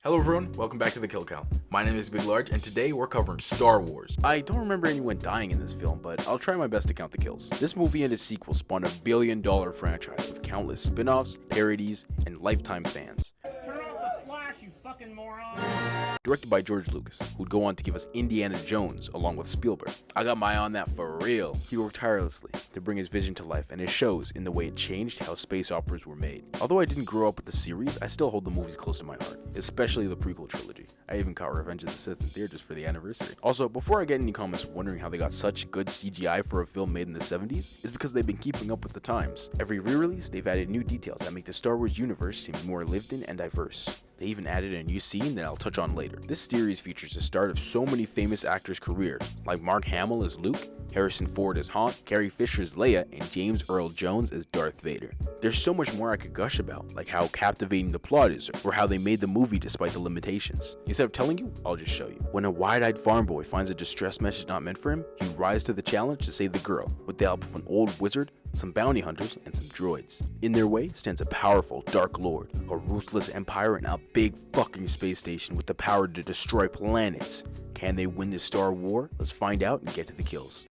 Hello everyone, welcome back to the Kill Count. My name is Big Large, and today we're covering Star Wars. I don't remember anyone dying in this film, but I'll try my best to count the kills. This movie and its sequel spawned a billion-dollar franchise with countless spin-offs, parodies, and lifetime fans. Turn off the flash, you fucking moron! Directed by George Lucas, who'd go on to give us Indiana Jones along with Spielberg. I got my eye on that for real. He worked tirelessly to bring his vision to life, and it shows in the way it changed how space operas were made. Although I didn't grow up with the series, I still hold the movies close to my heart, especially the prequel trilogy. I even caught Revenge of the Sith in theaters for the anniversary. Also, before I get any comments wondering how they got such good CGI for a film made in the 70s, it's because they've been keeping up with the times. Every re-release, they've added new details that make the Star Wars universe seem more lived in and diverse. They even added a new scene that I'll touch on later. This series features the start of so many famous actors' careers, like Mark Hamill as Luke, Harrison Ford as Han, Carrie Fisher as Leia, and James Earl Jones as Darth Vader. There's so much more I could gush about, like how captivating the plot is, or how they made the movie despite the limitations. Instead of telling you, I'll just show you. When a wide-eyed farm boy finds a distress message not meant for him, he rises to the challenge to save the girl, with the help of an old wizard, some bounty hunters, and some droids. In their way stands a powerful Dark Lord, a ruthless empire, and a big fucking space station with the power to destroy planets. Can they win this Star War? Let's find out and get to the kills.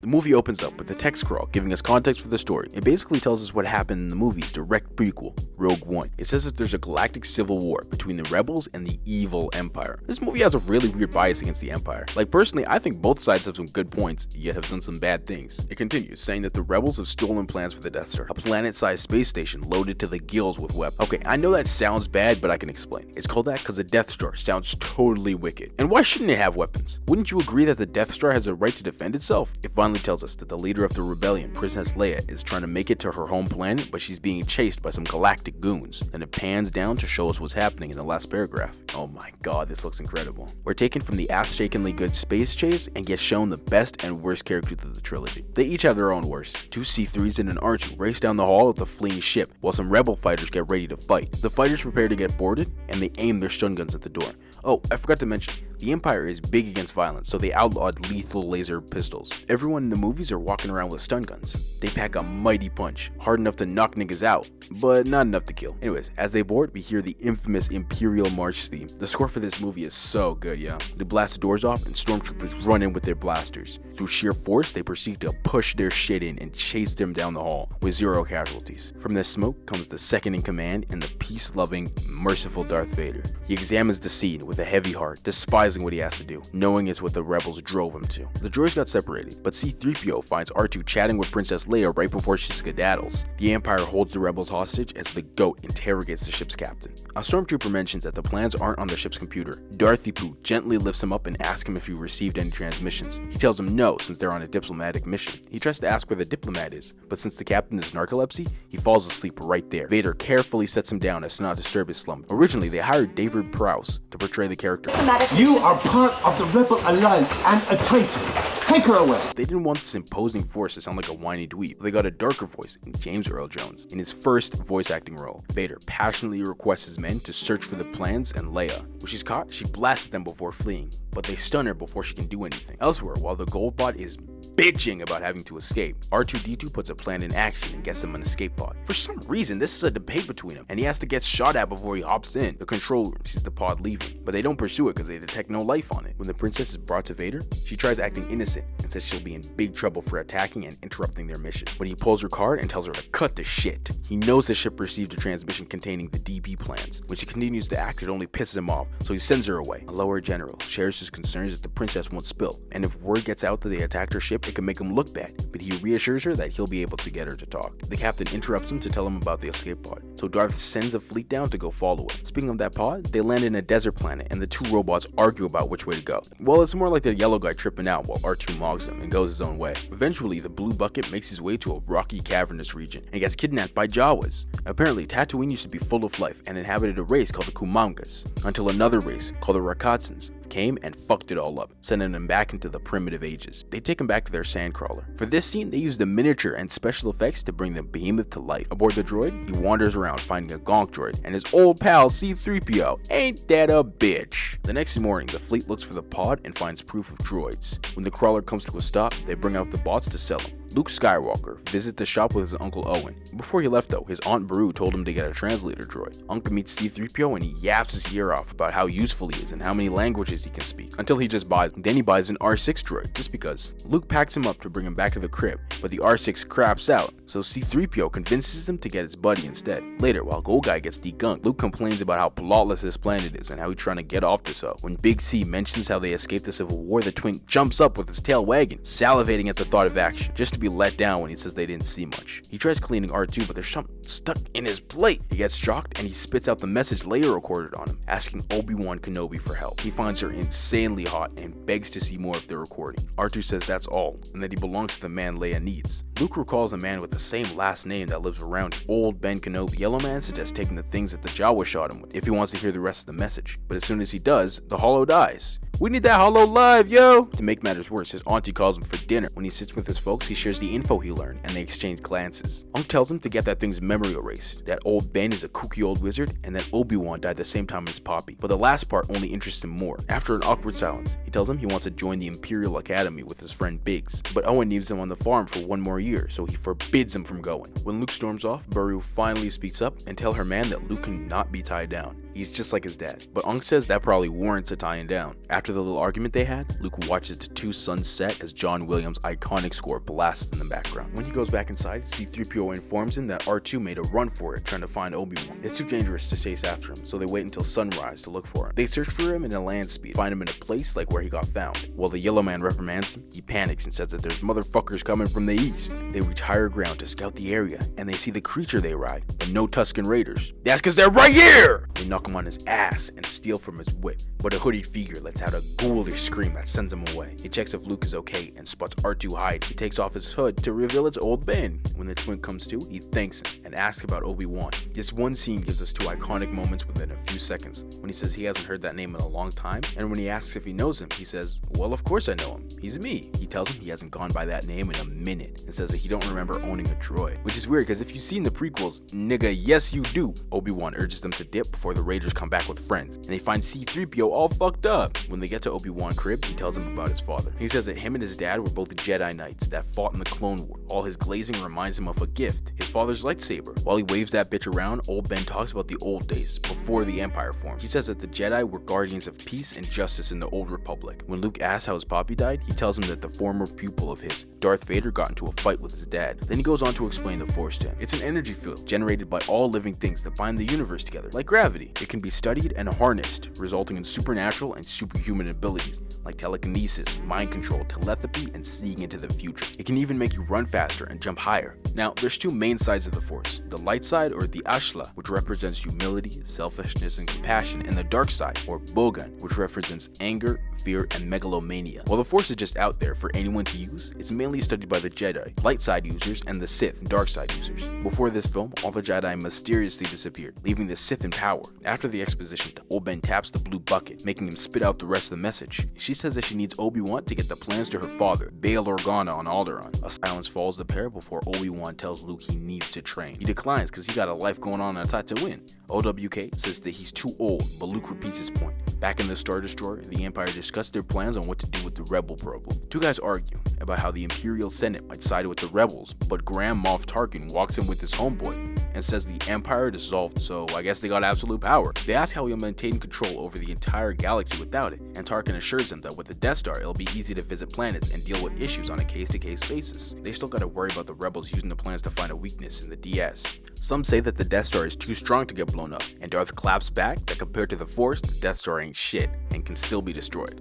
The movie opens up with a text crawl giving us context for the story. It basically tells us what happened in the movie's direct prequel, Rogue One. It says that there's a galactic civil war between the rebels and the evil Empire. This movie has a really weird bias against the Empire. Like, personally, I think both sides have some good points, yet have done some bad things. It continues, saying that the rebels have stolen plans for the Death Star, a planet-sized space station loaded to the gills with weapons. Okay, I know that sounds bad, but I can explain. It's called that because the Death Star sounds totally wicked. And why shouldn't it have weapons? Wouldn't you agree that the Death Star has a right to defend itself? It finally tells us that the leader of the rebellion, Princess Leia, is trying to make it to her home planet, but she's being chased by some galactic goons. Then it pans down to show us what's happening in the last paragraph. Oh my god, this looks incredible. We're taken from the ass-shakingly good space chase and get shown the best and worst characters of the trilogy. They each have their own worst. Two C3s and an R2 race down the hall of the fleeing ship, while some rebel fighters get ready to fight. The fighters prepare to get boarded, and they aim their stun guns at the door. Oh, I forgot to mention, the Empire is big against violence, so they outlawed lethal laser pistols. Everyone in the movies are walking around with stun guns. They pack a mighty punch, hard enough to knock niggas out, but not enough to kill. Anyways, as they board, we hear the infamous Imperial March theme. The score for this movie is so good, yeah. They blast the doors off and stormtroopers run in with their blasters. Through sheer force, they proceed to push their shit in and chase them down the hall with zero casualties. From this smoke comes the second in command and the peace-loving, merciful Darth Vader. He examines the scene with a heavy heart, despising what he has to do, knowing it's what the rebels drove him to. The droids got separated, but C-3PO finds R2 chatting with Princess Leia right before she skedaddles. The Empire holds the rebels hostage as the GOAT interrogates the ship's captain. A stormtrooper mentions that the plans aren't on the ship's computer. Darthy Poo gently lifts him up and asks him if he received any transmissions. He tells him no, since they're on a diplomatic mission. He tries to ask where the diplomat is, but since the captain is narcolepsy, he falls asleep right there. Vader carefully sets him down as to not disturb his slumber. Originally, they hired David Prowse to portray the character. You are part of the Rebel Alliance and a traitor. Take her away. They didn't want this imposing force to sound like a whiny dweeb. They got a darker voice in James Earl Jones. In his first voice acting role, Vader passionately requests his men to search for the plans and Leia. When she's caught, she blasts them before fleeing, but they stun her before she can do anything. Elsewhere, while the Goldbot is bitching about having to escape, R2-D2 puts a plan in action and gets him an escape pod. For some reason, this is a debate between them, and he has to get shot at before he hops in. The control room sees the pod leaving, but they don't pursue it because they detect no life on it. When the princess is brought to Vader, she tries acting innocent and says she'll be in big trouble for attacking and interrupting their mission. But he pulls her card and tells her to cut the shit. He knows the ship received a transmission containing the DP plans. When she continues to act, it only pisses him off, so he sends her away. A lower general shares his concerns that the princess won't spill, and if word gets out that they attacked her ship, it can make him look bad, but he reassures her that he'll be able to get her to talk. The captain interrupts him to tell him about the escape pod, so Darth sends a fleet down to go follow it. Speaking of that pod, they land in a desert planet, and the two robots argue about which way to go. Well, it's more like the yellow guy tripping out while R2 mogs him and goes his own way. Eventually, the blue bucket makes his way to a rocky, cavernous region and gets kidnapped by Jawas. Apparently, Tatooine used to be full of life and inhabited a race called the Kumangas, until another race called the Rakatsans came and fucked it all up, sending them back into the primitive ages. They take him back to their sandcrawler. For this scene, they use the miniature and special effects to bring the behemoth to life. Aboard the droid, he wanders around finding a gonk droid and his old pal C-3PO. Ain't that a bitch? The next morning, the fleet looks for the pod and finds proof of droids. When the crawler comes to a stop, they bring out the bots to sell them. Luke Skywalker visits the shop with his Uncle Owen. Before he left though, his Aunt Beru told him to get a translator droid. Uncle meets C-3PO and he yaps his ear off about how useful he is and how many languages he can speak, until he just buys them. Then he buys an R6 droid, just because. Luke packs him up to bring him back to the crib, but the R6 craps out, so C-3PO convinces him to get his buddy instead. Later, while Gold Guy gets degunked, Luke complains about how plautless this planet is and how he's trying to get off this hoe. When Big C mentions how they escaped the Civil War, the twink jumps up with his tail wagging, salivating at the thought of action, just to be let down when he says they didn't see much. He tries cleaning R2, but there's something stuck in his plate. He gets shocked and he spits out the message Leia recorded on him, asking Obi-Wan Kenobi for help. He finds her insanely hot and begs to see more of the recording. R2 says that's all, and that he belongs to the man Leia needs. Luke recalls a man with the same last name that lives around him, Old Ben Kenobi. Yellow Man suggests taking the things that the Jawa shot him with if he wants to hear the rest of the message, but as soon as he does, the holo dies. We need that holo live, yo! To make matters worse, his auntie calls him for dinner. When he sits with his folks, he shares the info he learned, and they exchange glances. Unc tells him to get that thing's memory erased, that Old Ben is a kooky old wizard, and that Obi-Wan died the same time as Poppy. But the last part only interests him more. After an awkward silence, he tells him he wants to join the Imperial Academy with his friend Biggs, but Owen needs him on the farm for one more year, so he forbids him from going. When Luke storms off, Beru finally speaks up and tells her man that Luke cannot be tied down. He's just like his dad, but Unc says that probably warrants a tying down. After the little argument they had, Luke watches the two suns set as John Williams' iconic score blasts in the background. When he goes back inside, C-3PO informs him that R2 made a run for it trying to find Obi-Wan. It's too dangerous to chase after him, so they wait until sunrise to look for him. They search for him in a land speed, find him in a place like where he got found. While the yellow man reprimands him, he panics and says that there's motherfuckers coming from the east. They reach higher ground to scout the area, and they see the creature they ride, but no Tusken Raiders. That's cause they're right here! They knock him on his ass and steal from his whip, but a hooded figure lets out a ghoulish scream that sends him away. He checks if Luke is okay and spots R2 hide. He takes off his hood to reveal it's Old Ben. When the twin comes to, he thanks him and asks about Obi-Wan. This one scene gives us two iconic moments within a few seconds. When he says he hasn't heard that name in a long time, and when he asks if he knows him, he says, well, of course I know him. He's me. He tells him he hasn't gone by that name in a minute and says that he don't remember owning a droid, which is weird because if you've seen the prequels, nigga, yes you do. Obi-Wan urges them to dip before the Raiders come back with friends, and they find C-3PO all fucked up. When they get to Obi-Wan's crib, he tells him about his father. He says that him and his dad were both Jedi Knights that fought in the Clone War. All his glazing reminds him of a gift, his father's lightsaber. While he waves that bitch around, Old Ben talks about the old days, before the Empire formed. He says that the Jedi were guardians of peace and justice in the Old Republic. When Luke asks how his poppy died, he tells him that the former pupil of his, Darth Vader, got into a fight with his dad. Then he goes on to explain the Force to him. It's an energy field generated by all living things that bind the universe together, like gravity. It can be studied and harnessed, resulting in supernatural and superhuman abilities like telekinesis, mind control, telepathy, and seeing into the future. It can even make you run faster and jump higher. Now, there's two main sides of the Force, the light side, or the Ashla, which represents humility, selfishness, and compassion, and the dark side, or Bogan, which represents anger, fear, and megalomania. While the Force is just out there for anyone to use, it's mainly studied by the Jedi, light side users, and the Sith, dark side users. Before this film, all the Jedi mysteriously disappeared, leaving the Sith in power. After the exposition, Old Ben taps the blue bucket, making him spit out the rest of the message. She says that she needs Obi-Wan to get the plans to her father, Bail Organa on Alderaan. A silence follows the pair before Obi-Wan tells Luke he needs to train. He declines because he got a life going on Tatooine. OWK says that he's too old, but Luke repeats his point. Back in the Star Destroyer, the Empire discussed their plans on what to do with the Rebel problem. Two guys argue about how the Imperial Senate might side with the Rebels, but Grand Moff Tarkin walks in with his homeboy and says the Empire dissolved, so I guess they got absolute power. They ask how he'll maintain control over the entire galaxy without it, and Tarkin assures him that with the Death Star, it'll be easy to visit planets and deal with issues on a case-to-case basis. They still gotta worry about the Rebels using the plans to find a weakness in the DS. Some say that the Death Star is too strong to get blown up, and Darth claps back that compared to the Force, the Death Star ain't shit and can still be destroyed.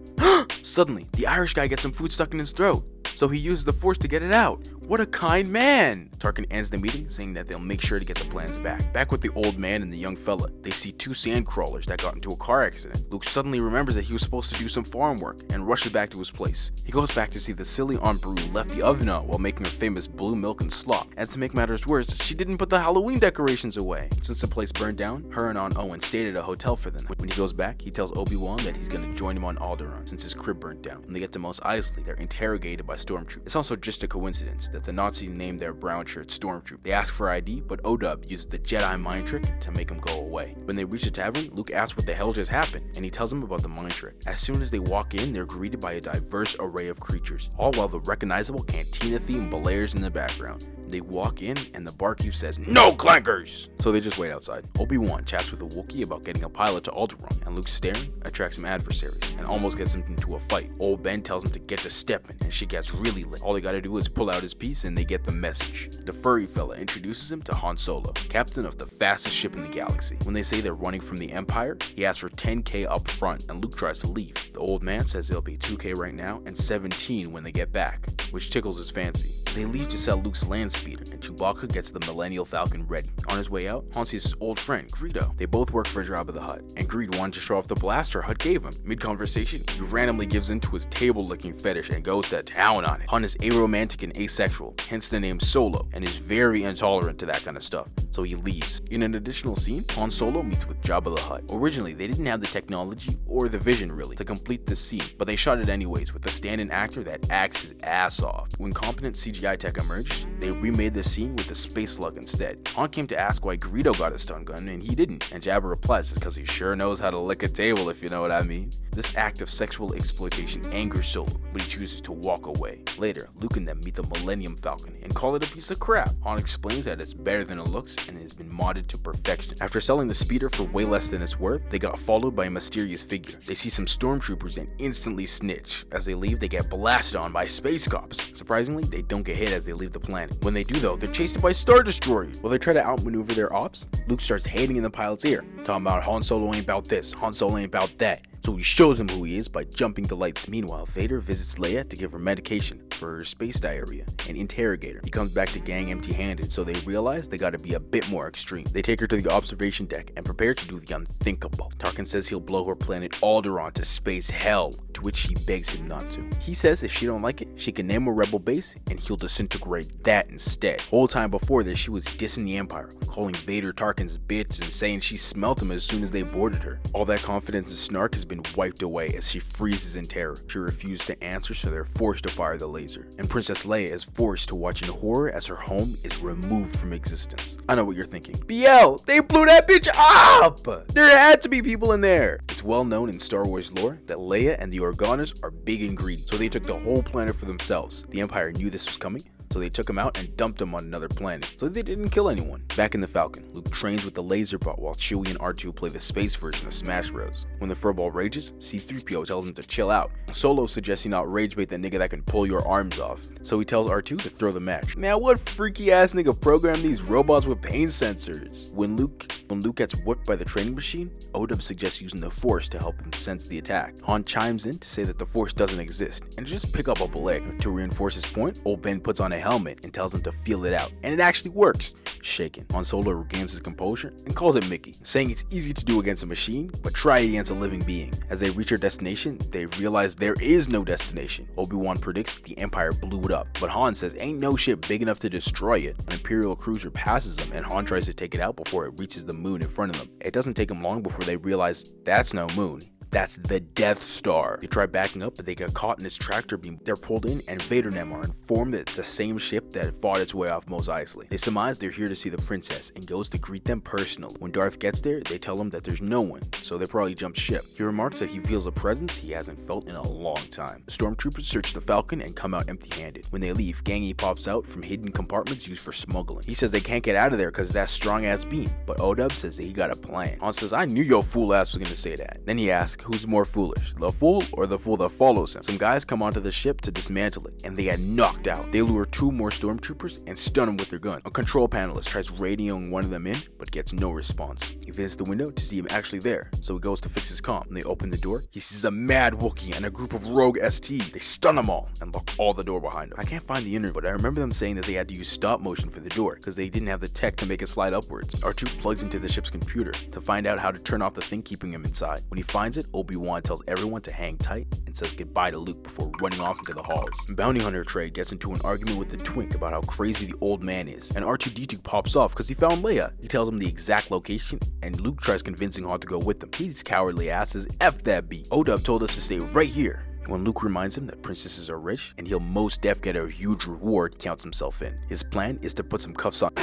Suddenly, the Irish guy gets some food stuck in his throat, so he uses the Force to get it out. What a kind man! Tarkin ends the meeting saying that they'll make sure to get the plans back. Back with the old man and the young fella, they see two sand crawlers that got into a car accident. Luke suddenly remembers that he was supposed to do some farm work and rushes back to his place. He goes back to see the silly Aunt Beru left the oven on while making her famous blue milk and slop. And to make matters worse, she didn't put the Halloween decorations away. Since the place burned down, her and Aunt Owen stayed at a hotel for the night. When he goes back, he tells Obi-Wan that he's gonna join him on Alderaan since his crib burned down. When they get to Mos Eisley, they're interrogated by stormtroop. It's also just a coincidence that the Nazis named their brown shirt stormtroop. They ask for ID, but OW uses the Jedi mind trick to make him go away. When they reach the tavern, Luke asks what the hell just happened, and he tells them about the mind trick. As soon as they walk in, they're greeted by a diverse array of creatures, all while the recognizable cantina theme blares in the background. They walk in, and the barkeep says, "No clankers!" So they just wait outside. Obi-Wan chats with a Wookiee about getting a pilot to Alderaan, and Luke staring attracts some adversaries, and almost gets him into a fight. Old Ben tells him to get to stepping, and shit gets really lit. All they gotta do is pull out his piece, and they get the message. The furry fella introduces him to Han Solo, captain of the fastest ship in the galaxy. When they say they're running from the Empire, he asks for 10K up front, and Luke tries to leave. The old man says it'll be 2K right now, and 17 when they get back, which tickles his fancy. They leave to sell Luke's land speeder, and Chewbacca gets the Millennial Falcon ready. On his way out, Han sees his old friend, Greedo. They both work for Jabba the Hutt, and Greed wanted to show off the blaster Hutt gave him. Mid-conversation, he randomly gives in to his table-licking fetish and goes to town on it. Han is aromantic and asexual, hence the name Solo, and is very intolerant to that kind of stuff, so he leaves. In an additional scene, Han Solo meets with Jabba the Hutt. Originally, they didn't have the technology or the vision really to complete this scene, but they shot it anyways with a stand-in actor that acts his ass off. When competent CGI tech emerged, they remade the scene with a space slug instead. Han came to ask why Greedo got a stun gun and he didn't, and Jabba replies it's because he sure knows how to lick a table, if you know what I mean. This act of sexual exploitation angers Solo, but he chooses to walk away. Later, Luke and them meet the Millennium Falcon and call it a piece of crap. Han explains that it's better than it looks and it has been modded to perfection. After selling the speeder for way less than it's worth, they got followed by a mysterious figure. They see some stormtroopers and instantly snitch. As they leave, they get blasted on by space cops. Surprisingly, they don't get hit as they leave the planet. When they do though, they're chased by Star Destroyers. While they try to outmaneuver their ops, Luke starts hating in the pilot's ear, talking about Han Solo ain't about this, Han Solo ain't about that. So he shows him who he is by jumping the lights. Meanwhile, Vader visits Leia to give her medication for her space diarrhea and interrogate her. He comes back to gang empty-handed, so they realize they gotta be a bit more extreme. They take her to the observation deck and prepare to do the unthinkable. Tarkin says he'll blow her planet Alderaan to space hell, to which she begs him not to. He says if she don't like it, she can name a rebel base and he'll disintegrate that instead. Whole time before this, she was dissing the Empire, calling Vader Tarkin's bitch and saying she smelt him as soon as they boarded her. All that confidence and snark has been wiped away as she freezes in terror. She refuses to answer, so they're forced to fire the laser. And Princess Leia is forced to watch in horror as her home is removed from existence. I know what you're thinking. BL, they blew that bitch up! There had to be people in there. It's well known in Star Wars lore that Leia and the Organas are big and greedy, so they took the whole planet for themselves. The Empire knew this was coming, so they took him out and dumped him on another planet, so they didn't kill anyone. Back in the Falcon, Luke trains with the laser bot while Chewie and R2 play the space version of Smash Bros. When the furball rages, C-3PO tells him to chill out. Solo suggests he not rage bait the nigga that can pull your arms off, so he tells R2 to throw the match. Now what freaky ass nigga programmed these robots with pain sensors? When Luke gets whooped by the training machine, Odub suggests using the Force to help him sense the attack. Han chimes in to say that the Force doesn't exist, and just pick up a bullet. To reinforce his point, old Ben puts on a helmet and tells him to feel it out, and it actually works. Shaken, Han Solo regains his composure and calls it Mickey, saying it's easy to do against a machine, but try it against a living being. As they reach their destination, they realize there is no destination. Obi-Wan predicts the Empire blew it up, but Han says ain't no ship big enough to destroy it. An Imperial cruiser passes them, and Han tries to take it out before it reaches the moon in front of them. It doesn't take them long before they realize that's no moon. That's the Death Star. They try backing up, but they get caught in this tractor beam. They're pulled in, and Vader and them are informed that it's the same ship that had fought its way off Mos Eisley. They surmise they're here to see the princess, and goes to greet them personally. When Darth gets there, they tell him that there's no one, so they probably jumped ship. He remarks that he feels a presence he hasn't felt in a long time. The stormtroopers search the Falcon and come out empty-handed. When they leave, Gangy pops out from hidden compartments used for smuggling. He says they can't get out of there because of that strong-ass beam, but Odub says that he got a plan. Han says, I knew your fool ass was gonna say that. Then he asks, who's more foolish, the fool or the fool that follows him? Some guys come onto the ship to dismantle it, and they get knocked out. They lure two more stormtroopers and stun them with their gun. A control panelist tries radioing one of them in, but gets no response. He visits the window to see him actually there, so he goes to fix his comm. When they open the door, he sees a mad Wookiee and a group of rogue ST. They stun them all and lock all the door behind them. I can't find the interview, but I remember them saying that they had to use stop motion for the door because they didn't have the tech to make it slide upwards. R2 plugs into the ship's computer to find out how to turn off the thing keeping him inside. When he finds it, Obi-Wan tells everyone to hang tight and says goodbye to Luke before running off into the halls. Bounty Hunter Trade gets into an argument with the Twink about how crazy the old man is, and R2-D2 pops off because he found Leia. He tells him the exact location, and Luke tries convincing Han to go with them. His cowardly ass says F that beat. Odub told us to stay right here. When Luke reminds him that princesses are rich and he'll most def get a huge reward, counts himself in. His plan is to put some cuffs on.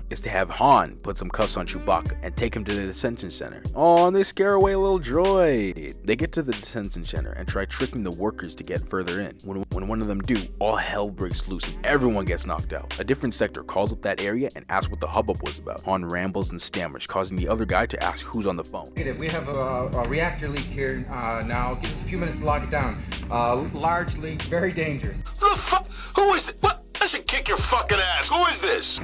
Is to have Han put some cuffs on Chewbacca and take him to the detention center. Oh, and they scare away a little droid. They get to the detention center and try tricking the workers to get further in. When one of them do, all hell breaks loose and everyone gets knocked out. A different sector calls up that area and asks what the hubbub was about. Han rambles and stammers, causing the other guy to ask who's on the phone. We have a reactor leak here now. Give us a few minutes to lock it down. Large leak, very dangerous. Who is it? What? I should kick your fucking ass. Who is this?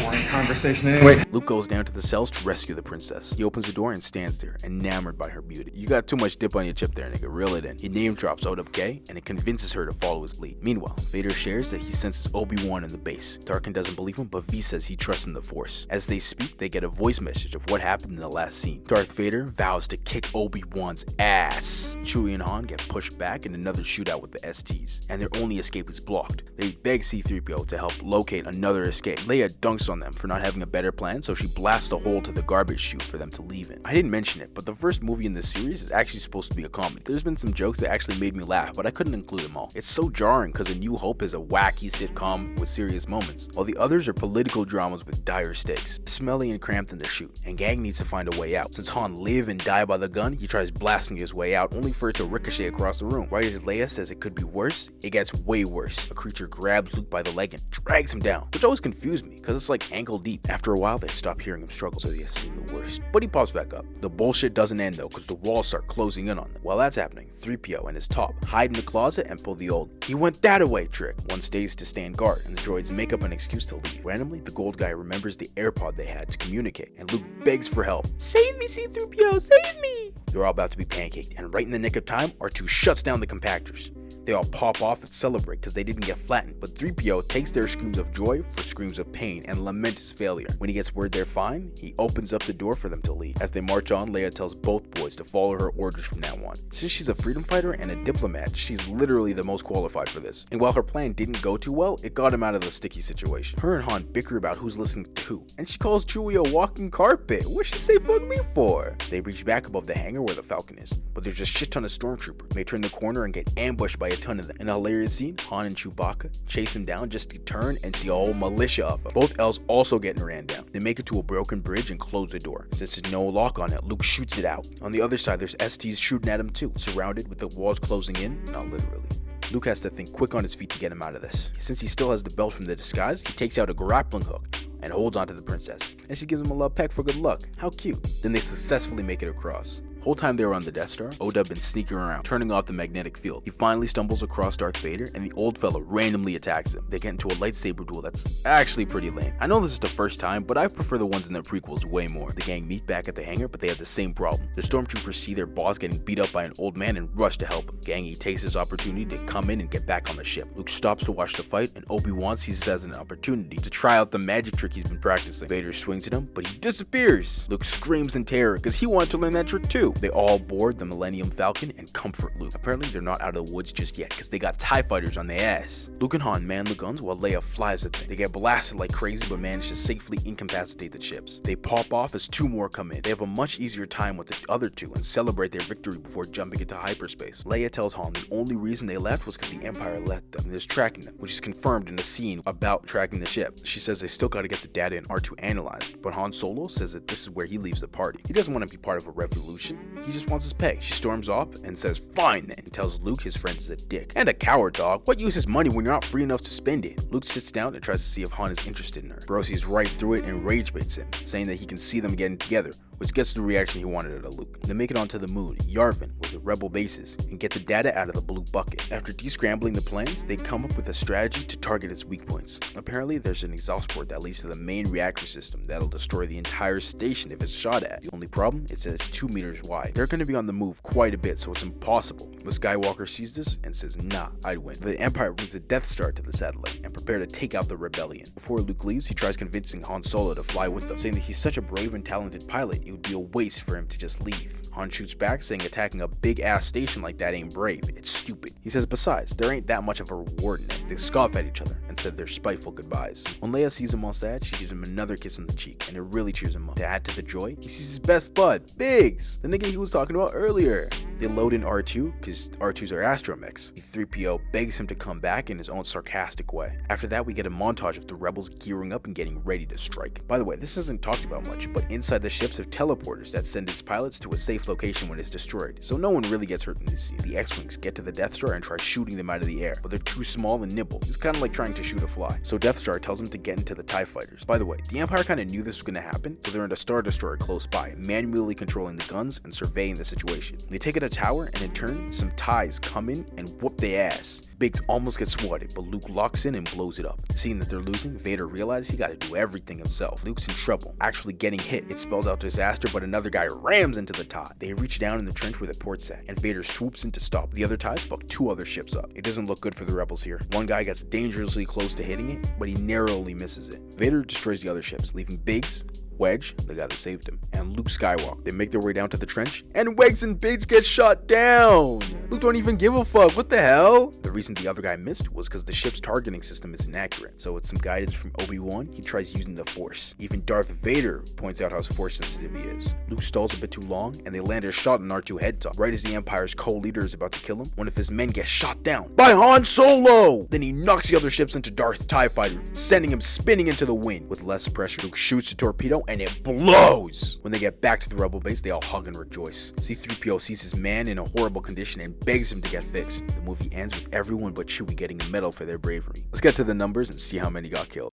Boring conversation anyway. Luke goes down to the cells to rescue the princess. He opens the door and stands there, enamored by her beauty. You got too much dip on your chip there, nigga. Reel it in. He name drops OWK, and it convinces her to follow his lead. Meanwhile, Vader shares that he senses Obi-Wan in the base. Tarkin doesn't believe him, but V says he trusts in the Force. As they speak, they get a voice message of what happened in the last scene. Darth Vader vows to kick Obi-Wan's ass. Chewie and Han get pushed back in another shootout with the STs, and their only escape is blocked. They beg C-3PO to help locate another escape. Leia dunks on them for not having a better plan, so she blasts a hole to the garbage chute for them to leave in. I didn't mention it, but the first movie in this series is actually supposed to be a comedy. There's been some jokes that actually made me laugh, but I couldn't include them all. It's so jarring because A New Hope is a wacky sitcom with serious moments, while the others are political dramas with dire stakes. Smelly and cramped in the chute, and Gang needs to find a way out. Since Han live and die by the gun, he tries blasting his way out, only for it to ricochet across the room. Right as Leia says it could be worse, it gets way worse. A creature grabs Luke by the leg and drags him down, which always confused me because it's like ankle deep. After a while, they stop hearing him struggle, so they assume the worst. But he pops back up. The bullshit doesn't end though, because the walls start closing in on them. While that's happening, 3PO and his top hide in the closet and pull the old "he went that-a-way" trick. One stays to stand guard, and the droids make up an excuse to leave. Randomly, the gold guy remembers the AirPod they had to communicate, and Luke begs for help. "Save me, C-3PO, save me!" They're all about to be pancaked, and right in the nick of time, R2 shuts down the compactors. They all pop off and celebrate because they didn't get flattened, but 3PO takes their screams of joy for screams of pain and laments his failure. When he gets word they're fine, he opens up the door for them to leave. As they march on, Leia tells both boys to follow her orders from now on. Since she's a freedom fighter and a diplomat, she's literally the most qualified for this. And while her plan didn't go too well, it got him out of the sticky situation. Her and Han bicker about who's listening to who, and she calls Chewie a walking carpet. What she say fuck me for? They reach back above the hangar where the Falcon is, but there's a shit ton of stormtroopers. They turn the corner and get ambushed by a ton of them. In a hilarious scene, Han and Chewbacca chase him down just to turn and see a whole militia of them. Both elves also getting ran down. They make it to a broken bridge and close the door. Since there's no lock on it, Luke shoots it out. On the other side, there's STs shooting at him too, surrounded with the walls closing in, not literally. Luke has to think quick on his feet to get him out of this. Since he still has the belt from the disguise, he takes out a grappling hook and holds onto the princess, and she gives him a love peck for good luck. How cute. Then they successfully make it across. Whole time they were on the Death Star, Oda been sneaking around, turning off the magnetic field. He finally stumbles across Darth Vader, and the old fella randomly attacks him. They get into a lightsaber duel that's actually pretty lame. I know this is the first time, but I prefer the ones in the prequels way more. The gang meet back at the hangar, but they have the same problem. The stormtroopers see their boss getting beat up by an old man and rush to help him. Gangy takes this opportunity to come in and get back on the ship. Luke stops to watch the fight, and Obi-Wan sees this as an opportunity to try out the magic trick he's been practicing. Vader swings at him, but he disappears. Luke screams in terror because he wanted to learn that trick too. They all board the Millennium Falcon and comfort Luke. Apparently they're not out of the woods just yet because they got TIE fighters on their ass. Luke and Han man the guns while Leia flies at them. They get blasted like crazy but manage to safely incapacitate the ships. They pop off as two more come in. They have a much easier time with the other two and celebrate their victory before jumping into hyperspace. Leia tells Han the only reason they left was because the Empire let them and is tracking them, which is confirmed in the scene about tracking the ship. She says they still gotta get the data in R2 analyzed, but Han Solo says that this is where he leaves the party. He doesn't want to be part of a revolution, he just wants his pay. She storms off and says fine then, and tells Luke his friend is a dick and a coward dog. What use is money when you're not free enough to spend it? Luke sits down and tries to see if Han is interested in her. Bro sees right through it and rage baits him, saying that he can see them getting together, which gets the reaction he wanted out of Luke. They make it onto the moon, Yavin, with the rebel bases, and get the data out of the blue bucket. After descrambling the plans, they come up with a strategy to target its weak points. Apparently, there's an exhaust port that leads to the main reactor system that'll destroy the entire station if it's shot at. The only problem is that it's 2 meters wide. They're going to be on the move quite a bit, so it's impossible. But Skywalker sees this and says, nah, I'd win. The Empire brings the Death Star to the satellite and prepare to take out the rebellion. Before Luke leaves, he tries convincing Han Solo to fly with them, saying that he's such a brave and talented pilot, it would be a waste for him to just leave. Han shoots back, saying attacking a big ass station like that ain't brave, it's stupid. He says besides, there ain't that much of a reward in it. They scoff at each other and said their spiteful goodbyes. When Leia sees him all sad, she gives him another kiss on the cheek, and it really cheers him up. To add to the joy, he sees his best bud, Biggs, the nigga he was talking about earlier. They load in R2 because R2's are astromechs. C-3PO begs him to come back in his own sarcastic way. After that, we get a montage of the rebels gearing up and getting ready to strike. By the way, this isn't talked about much, but inside the ships have teleporters that send its pilots to a safe location when it's destroyed, so no one really gets hurt in this scene. The X-Wings get to the Death Star and try shooting them out of the air, but they're too small and nimble. It's kind of like trying to shoot a fly. So Death Star tells them to get into the TIE fighters. By the way, the Empire kind of knew this was going to happen, so they're in a Star Destroyer close by, manually controlling the guns and surveying the situation. They take out a tower, and in turn, some TIEs come in and whoop their ass. Biggs almost gets swatted, but Luke locks in and blows it up. Seeing that they're losing, Vader realizes he gotta do everything himself. Luke's in trouble. Actually getting hit, it spells out disaster, but another guy rams into the TIE. They reach down in the trench where the port's at, and Vader swoops in to stop. The other TIEs fuck 2 other ships up. It doesn't look good for the rebels here. One guy gets dangerously close to hitting it, but he narrowly misses it. Vader destroys the other ships, leaving Biggs, Wedge, the guy that saved him, and Luke Skywalker. They make their way down to the trench, and Wedge and Biggs get shot down. Luke don't even give a fuck. What the hell? The reason the other guy missed was because the ship's targeting system is inaccurate. So with some guidance from Obi-Wan, he tries using the Force. Even Darth Vader points out how Force sensitive he is. Luke stalls a bit too long, and they land a shot on R2 head top. Right as the Empire's co-leader is about to kill him, one of his men gets shot down by Han Solo. Then he knocks the other ships into Darth's TIE fighter, sending him spinning into the wind. With less pressure, Luke shoots the torpedo, and it blows. When they get back to the rebel base, they all hug and rejoice. C-3PO sees his man in a horrible condition and begs him to get fixed. The movie ends with everyone but Chewie getting a medal for their bravery. Let's get to the numbers and see how many got killed.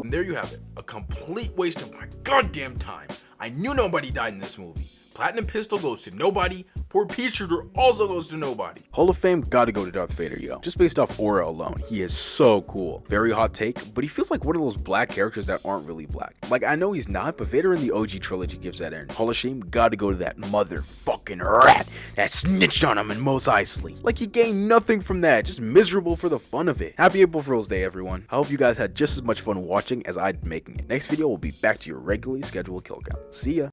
And there you have it. A complete waste of my goddamn time. I knew nobody died in this movie. Platinum Pistol goes to nobody. Poor Pea Shooter also goes to nobody. Hall of Fame gotta go to Darth Vader, yo. Just based off aura alone, he is so cool. Very hot take, but he feels like one of those black characters that aren't really black. Like, I know he's not, but Vader in the OG trilogy gives that energy. Hall of Shame gotta go to that motherfucking rat that snitched on him in Mos Eisley. Like, he gained nothing from that, just miserable for the fun of it. Happy April Fool's Day, everyone. I hope you guys had just as much fun watching as I did making it. Next video will be back to your regularly scheduled kill count. See ya.